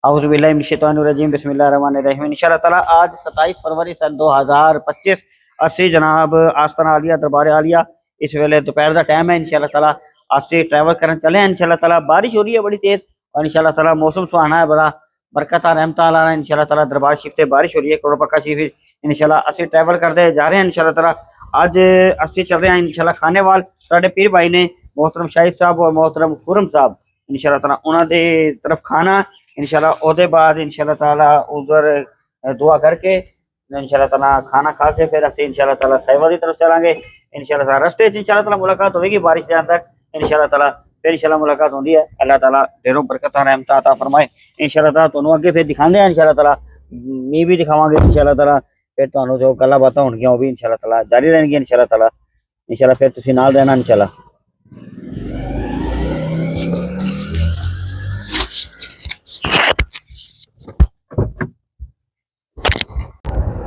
औज़ुबिल्लाहिमिनश्शैतानिर्रजीम बिस्मिल्लाहिर्रहमानिर्रहीम। इंशाअल्लाह ताला आज 27 फरवरी सन 2025 असी जनाब आस्ताना आलिया दरबार आलिया इस वेले दोपहर का टाइम है। इंशाअल्लाह ताला असी ट्रैवल करन चले हैं। इंशाअल्लाह ताला बारिश हो रही है बड़ी तेज और इंशाअल्लाह ताला मौसम सुहाना है, बड़ा बरकत रहमत वाला है। इंशाअल्लाह ताला दरबार शरीफ से बारिश हो रही है, करोड़ पक्का शरीफ इंशाअल्लाह असी ट्रैवल करते जा रहे हैं। इंशाअल्लाह ताला आज असी चल रहे हैं इंशाअल्लाह खानेवाल साडे पीर भाई ने मोहतरम शाहिद साहब और मोहतरम खुरम साहब इंशाअल्लाह ताला उन्होंने तरफ खाना इंशाअल्लाह ओदे बाद इंशाअल्लाह ताला उधर दुआ करके इंशाअल्लाह ताला खाना खा के फिर असं इंशाअल्लाह ताला साहिबा की तरफ चलांगे। इंशाअल्लाह ताला रस्ते इंशाअल्लाह ताला मुलाकात होगी बारिश के अंदर इंशाअल्लाह ताला फिर इंशाअल्लाह मुलाकात होती है। अल्लाह ताला ढेरों बरकत रहमत अता फरमाए। इंशाअल्लाह ताला तुहानू अगे फिर दिखांदे हैं इंशाअल्लाह ताला मी भी दिखावांगे इंशाअल्लाह ताला फिर तुहानू जो गल्लां बातां होणगियां वो भी इंशाअल्लाह ताला जारी रहणगियां इंशाअल्लाह ताला इंशाअल्लाह फिर तुसीं नाल रहना इंशाअल्लाह।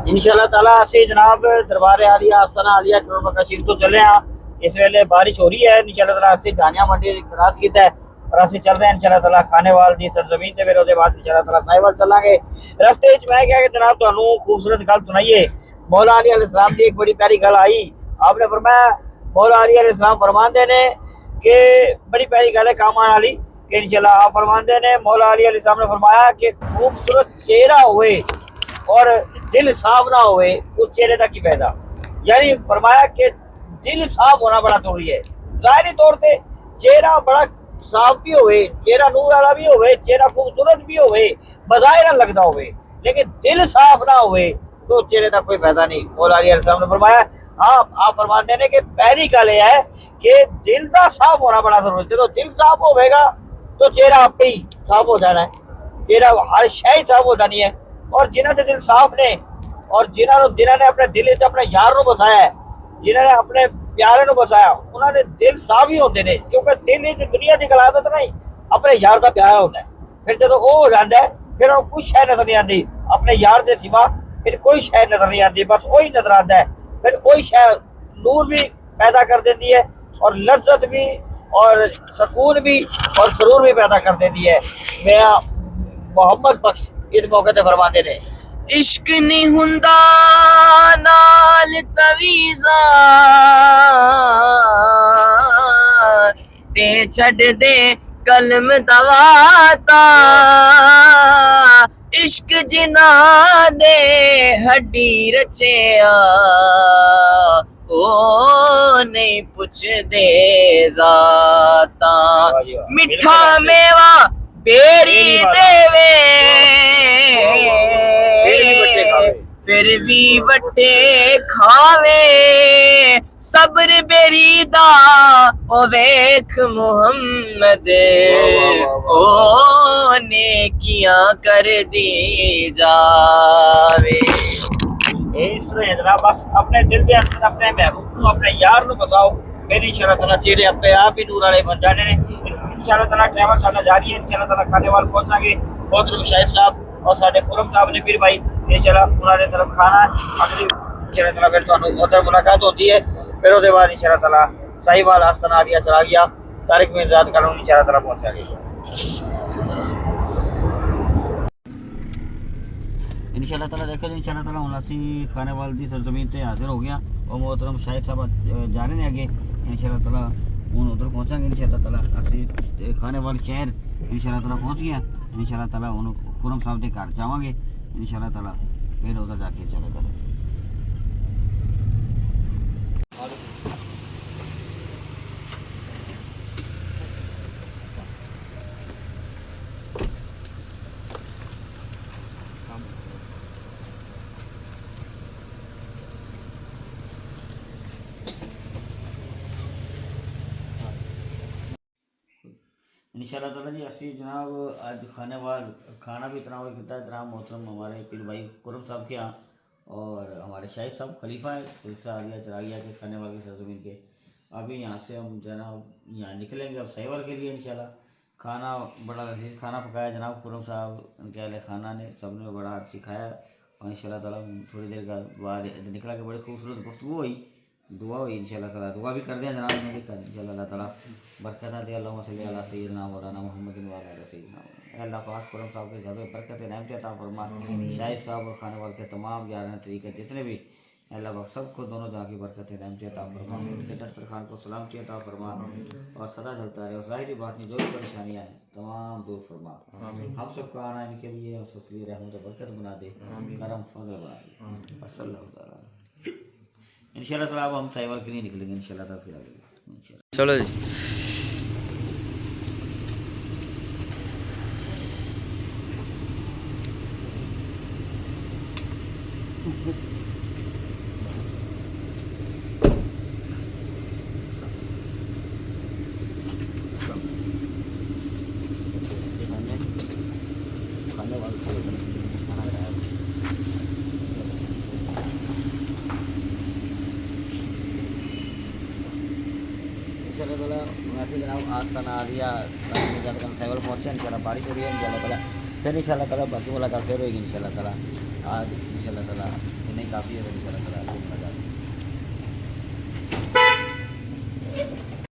इंशाअल्लाह ताला असी जनाब दरबार आलिया आस्ताना आलिया करोड़ पक्का शरीफ तो चले हाँ। इस वेले बारिश हो रही है। इंशाअल्लाह ताला असी जानिया मंडी क्रॉस किया है और असी चल रहे हैं इंशाअल्लाह ताला खानेवाल दी सरजमीन ते फिर ओदे बाद इंशाअल्लाह ताला साहिवाल चलांगे। रस्ते विच मैं क्या कि जनाब तुहानू खूबसूरत गल सुनाइए। मौला अली अलैहिस्सलाम की एक बड़ी प्यारी गल आई। आपने फरमाया मौला अली अलैहिस्सलाम फरमाते ने कि बड़ी प्यारी गल है काम आने वाली कि इंशाअल्लाह आप फरमाते ने मौला अली अलैहिस्सलाम ने फरमाया कि खूबसूरत चेहरा हुए और दिल साफ ना होए उस चेहरे का की फायदा। यानी फरमाया कि दिल साफ होना बड़ा जरूरी है। जाहिरी तौर पे चेहरा बड़ा साफ भी होए, चेहरा नूर वाला भी होए, चेहरा खूबसूरत भी होए, बज़ाहिर लगता होए, लेकिन दिल साफ ना होए तो चेहरे का कोई फायदा नहीं। मौला अली अलैहिस्सलाम ने फरमाया हाँ आप फरमाते हैं कि पहली गल यह है कि दिल का साफ होना बड़ा जरूरी है। जो दिल साफ होगा तो चेहरा आप ही साफ हो जाना है, चेहरा हर शय साफ हो जानी है। और जिन्होंने दिल साफ ने और जिन्होंने अपने दिल च अपने यार को बसाया है, जिन्होंने अपने प्यारे को बसाया उन्होंने दिल साफ ही होते हैं, क्योंकि दिल दुनिया की गलादत नहीं अपने यार का प्यार होता है। फिर जो वो हो जाता है फिर कुछ शय नजर नहीं आती अपने यार के सिवा, फिर कोई शय नजर नहीं आती, बस वही नजर आता है। फिर वही शय नूर भी पैदा कर देती है और लज्जत भी और सुकून भी और सरूर भी पैदा कर देती है। मैं मोहम्मद बख्श इस मौके ते फरमाते ने इश्क नहीं हुंदा नाल तवीज़ा ते छड़ दे कलम दवाता इश्क जिना दे हड्डी रचेया ओ नहीं पुछदे जाता मिठा मेवा बेरी देवे फिर भी वट्टे खावे सब्र बेरी दा ओ वेख मुहम्मद ओ नेकियां कर दी जावे। इस जनाब बस अपने दिल के अंदर अपने महबूब को अपने यार को बसाओ, फिर इंशाअल्लाह ताला चेहरे अपने आप ही नूर वाले बन जाने ने। इंशाअल्लाह ताला ट्रैवल साडा जारी है। इंशाअल्लाह ताला खानेवाल पहुंचांगे। मोहतरम शाहिद साहब और साडे खुरम साहब ने फिर भाई इंशाअल्लाह उन्होंने तरफ खाना अगली इंशाअल्लाह ताला फिर तुहानू उधर मुलाकात होती है। फिर उसके बाद इंशाअल्लाह ताला साहिवाल आस्ताना आलिया चला गया तारिक मिर्जाद कॉलोनी इंशाअल्लाह ताला पहुंचांगे। इंशाअल्लाह ताला देखो इंशाअल्लाह ताला हुण असी खानेवाल दी सरजमीन ते हाजिर हो गया और मोहतरम शाहिद साहब जा रहे हैं आगे इंशाअल्लाह ताला हूँ उधर पहुँचांगे। इंशाअल्लाह ताला असी खानेवाल शहर इंशाअल्लाह ताला पहुँच गया। इंशाअल्लाह ताला हूँ खुरम साहब के घर जावांगे इंशाअल्लाह ताला फिर उधर जाके चलेगा। इंशाअल्लाह ताला जी असी जनाब आज खानेवाल खाना भी तनाव किया जनाब मोहतरम हमारे पीर भाई कुरम साहब के यहाँ और हमारे शाहिद साहब खलीफा है सिलसिला आलिया चरागिया के खानेवाल की सरजमीन के। अभी यहाँ से हम जनाब यहाँ निकलेंगे अब साहिवाल के लिए इंशाअल्लाह। खाना बड़ा लजीज खाना पकाया जनाब कुरम साहब उनके अहले खाना ने सब ने बड़ा हाथ सिखाया और इंशाअल्लाह ताला थोड़ी देर का बाद निकला के बड़ी खूबसूरत गुफ्तगू हुई दुआ हुई इंशाअल्लाह ताला दुआ भी कर दें जनाब ने भी कर इंशाअल्लाह ताला बरकत दे। अल्लाहुम्मा सल्ली अला सय्यिदना मौलाना मुहम्मद व अला सय्यिदना अल्लाह पाक कुरम साहब के घर में बरकत रहमत अता फरमा। शाहिद साहब और खाने वाले के तमाम याराना तरीके जितने भी अल्लाह पाक सबको दोनों जहाँ की बरकत रहमत अता फरमा। उनके दस्तरखान को सलामती अता फरमा और सदा चलता रहे और ज़ाहिरी बात नहीं जो भी परेशानियाँ हैं तमाम दूर फरमा। हम सबका आना इनके लिए हम सबके लिए रहमत बरकत बना दे, करम फजल बना दे। वसल्लल्लाहु इंशाअल्लाह ताला। अब हम साइबर के लिए निकलेंगे इंशाअल्लाह ताला, फिर आगे इंशाअल्लाह। चलो जी। खाने वाले को खाना खाया इंशाअल्लाह ताला। वैसे जनाब आस्ताना आलिया जब हम साइबर पहुँचे इंशाअल्लाह बारिश हो रही है इंशाअल्लाह ताला। फिर इंशाअल्लाह ताला बाकी मुलाकात फिर होगी इंशाअल्लाह ताला। आज इंशाअल्लाह ताला इन्हें काफ़ी है इंशाअल्लाह ताला।